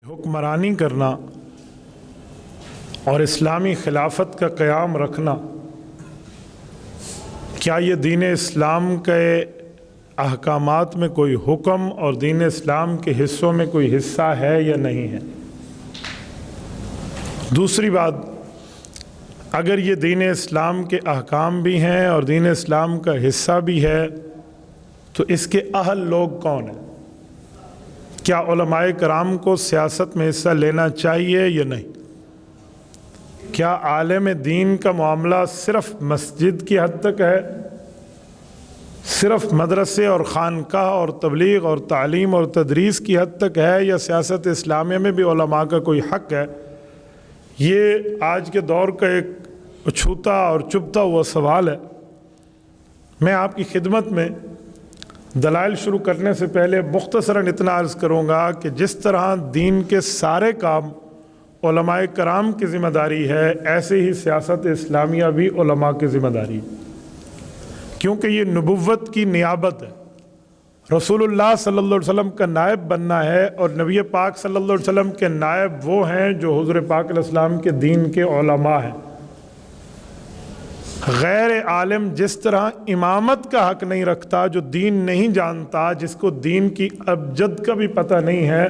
حکمرانی کرنا اور اسلامی خلافت کا قیام رکھنا، کیا یہ دین اسلام کے احکامات میں کوئی حکم اور دین اسلام کے حصوں میں کوئی حصہ ہے یا نہیں ہے؟ دوسری بات، اگر یہ دین اسلام کے احکام بھی ہیں اور دین اسلام کا حصہ بھی ہے تو اس کے اہل لوگ کون ہیں؟ کیا علماء کرام کو سیاست میں حصہ لینا چاہیے یا نہیں؟ کیا عالم دین کا معاملہ صرف مسجد کی حد تک ہے، صرف مدرسے اور خانقاہ اور تبلیغ اور تعلیم اور تدریس کی حد تک ہے، یا سیاست اسلامیہ میں بھی علماء کا کوئی حق ہے؟ یہ آج کے دور کا ایک اچھوتا اور چبھتا ہوا سوال ہے۔ میں آپ کی خدمت میں دلائل شروع کرنے سے پہلے مختصراً اتنا عرض کروں گا کہ جس طرح دین کے سارے کام علماء کرام کی ذمہ داری ہے، ایسے ہی سیاست اسلامیہ بھی علماء کی ذمہ داری ہے، کیونکہ یہ نبوت کی نیابت ہے۔ رسول اللہ صلی اللہ علیہ وسلم کا نائب بننا ہے، اور نبی پاک صلی اللہ علیہ وسلم کے نائب وہ ہیں جو حضور پاک علیہ السلام کے دین کے علماء ہیں۔ غیر عالم جس طرح امامت کا حق نہیں رکھتا، جو دین نہیں جانتا، جس کو دین کی ابجد کا بھی پتہ نہیں ہے،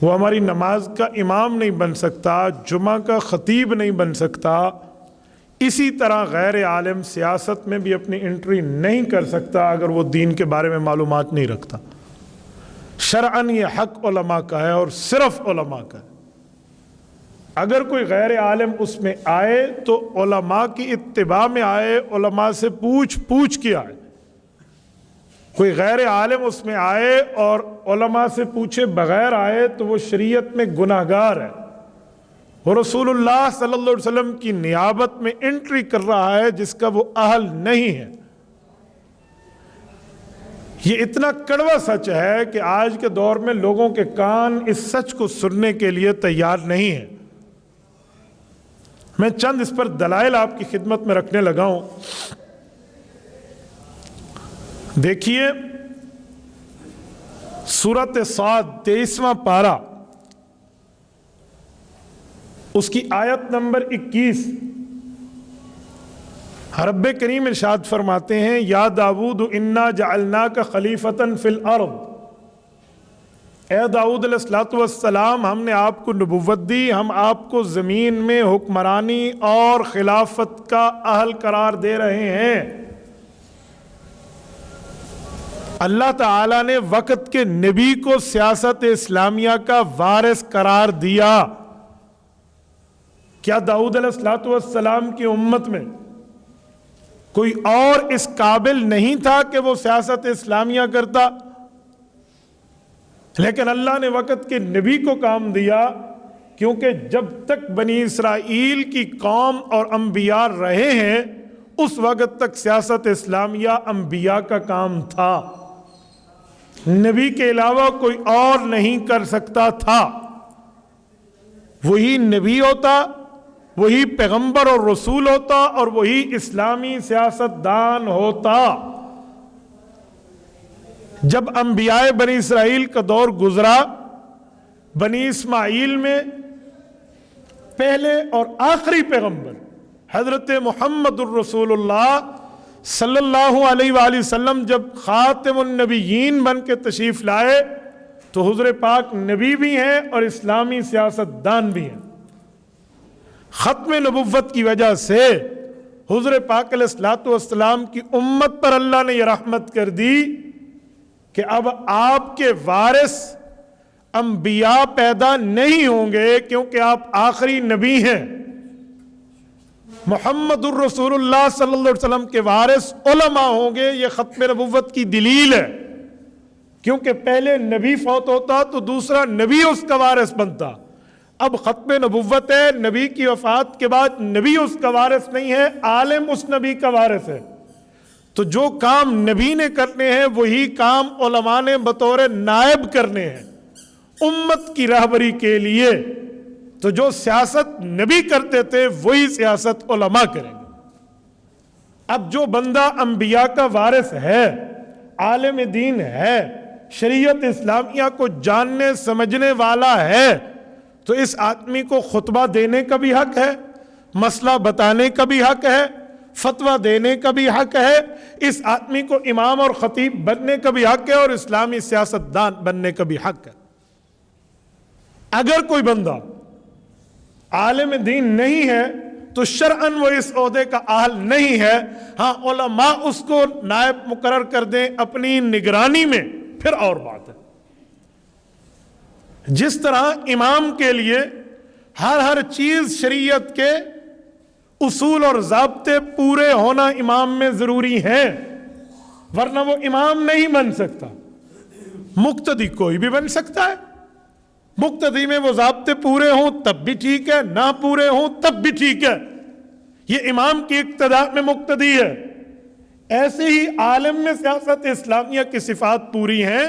وہ ہماری نماز کا امام نہیں بن سکتا، جمعہ کا خطیب نہیں بن سکتا، اسی طرح غیر عالم سیاست میں بھی اپنی انٹری نہیں کر سکتا اگر وہ دین کے بارے میں معلومات نہیں رکھتا۔ شرعاً یہ حق علماء کا ہے اور صرف علماء کا ہے۔ اگر کوئی غیر عالم اس میں آئے تو علماء کی اتباع میں آئے، علماء سے پوچھ کے آئے۔ کوئی غیر عالم اس میں آئے اور علماء سے پوچھے بغیر آئے تو وہ شریعت میں گناہگار ہے، وہ رسول اللہ صلی اللہ علیہ وسلم کی نیابت میں انٹری کر رہا ہے جس کا وہ اہل نہیں ہے۔ یہ اتنا کڑوا سچ ہے کہ آج کے دور میں لوگوں کے کان اس سچ کو سننے کے لیے تیار نہیں ہیں۔ میں چند اس پر دلائل آپ کی خدمت میں رکھنے لگا ہوں۔ دیکھیے سورۃ صاد 23واں پارہ، اس کی آیت نمبر 21، رب کریم ارشاد فرماتے ہیں، یا داؤد انا جعلناک خلیفۃ فی الارض، اے داؤد علیہ السلام، ہم نے آپ کو نبوت دی، ہم آپ کو زمین میں حکمرانی اور خلافت کا اہل قرار دے رہے ہیں۔ اللہ تعالیٰ نے وقت کے نبی کو سیاست اسلامیہ کا وارث قرار دیا۔ کیا داؤد علیہ السلام کی امت میں کوئی اور اس قابل نہیں تھا کہ وہ سیاست اسلامیہ کرتا؟ لیکن اللہ نے وقت کے نبی کو کام دیا، کیونکہ جب تک بنی اسرائیل کی قوم اور انبیاء رہے ہیں اس وقت تک سیاست اسلامیہ انبیاء کا کام تھا، نبی کے علاوہ کوئی اور نہیں کر سکتا تھا۔ وہی نبی ہوتا، وہی پیغمبر اور رسول ہوتا، اور وہی اسلامی سیاست دان ہوتا۔ جب انبیاء بنی اسرائیل کا دور گزرا، بنی اسماعیل میں پہلے اور آخری پیغمبر حضرت محمد الرسول اللہ صلی اللہ علیہ وآلہ وسلم جب خاتم النبیین بن کے تشریف لائے تو حضور پاک نبی بھی ہیں اور اسلامی سیاست دان بھی ہیں۔ ختم نبوت کی وجہ سے حضور پاک علیہ السلام کی امت پر اللہ نے یہ رحمت کر دی کہ اب آپ کے وارث انبیاء پیدا نہیں ہوں گے، کیونکہ آپ آخری نبی ہیں۔ محمد الرسول اللہ صلی اللہ علیہ وسلم کے وارث علماء ہوں گے، یہ ختم نبوت کی دلیل ہے، کیونکہ پہلے نبی فوت ہوتا تو دوسرا نبی اس کا وارث بنتا۔ اب ختم نبوت ہے، نبی کی وفات کے بعد نبی اس کا وارث نہیں ہے، عالم اس نبی کا وارث ہے۔ تو جو کام نبی نے کرنے ہیں وہی کام علماء نے بطور نائب کرنے ہیں امت کی رہبری کے لیے۔ تو جو سیاست نبی کرتے تھے وہی سیاست علماء کریں گے۔ اب جو بندہ انبیاء کا وارث ہے، عالم دین ہے، شریعت اسلامیہ کو جاننے سمجھنے والا ہے، تو اس آدمی کو خطبہ دینے کا بھی حق ہے، مسئلہ بتانے کا بھی حق ہے، فتویٰ دینے کا بھی حق ہے، اس آدمی کو امام اور خطیب بننے کا بھی حق ہے، اور اسلامی سیاست دان بننے کا بھی حق ہے۔ اگر کوئی بندہ عالم دین نہیں ہے تو شرعاً وہ اس عہدے کا اہل نہیں ہے۔ ہاں علماء اس کو نائب مقرر کر دیں اپنی نگرانی میں، پھر اور بات ہے۔ جس طرح امام کے لیے ہر چیز شریعت کے اصول اور ضابطے پورے ہونا امام میں ضروری ہے، ورنہ وہ امام نہیں بن سکتا۔ مقتدی کوئی بھی بن سکتا ہے، مقتدی میں وہ ضابطے پورے ہوں تب بھی ٹھیک ہے، نہ پورے ہوں تب بھی ٹھیک ہے، یہ امام کی اقتداء میں مقتدی ہے۔ ایسے ہی عالم میں سیاست اسلامیہ کی صفات پوری ہیں،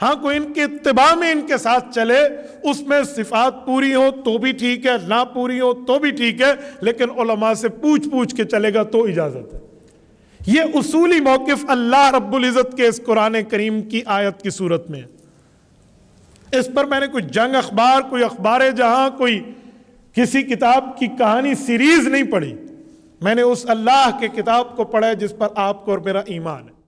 ہاں کوئی ان کے اتباع میں ان کے ساتھ چلے، اس میں صفات پوری ہو تو بھی ٹھیک ہے، نہ پوری ہو تو بھی ٹھیک ہے، لیکن علماء سے پوچھ کے چلے گا تو اجازت ہے۔ یہ اصولی موقف اللہ رب العزت کے اس قرآن کریم کی آیت کی صورت میں ہے۔ اس پر میں نے کوئی جنگ اخبار، کوئی اخبار جہاں، کوئی کسی کتاب کی کہانی سیریز نہیں پڑھی، میں نے اس اللہ کے کتاب کو پڑھا ہے جس پر آپ کو اور میرا ایمان ہے۔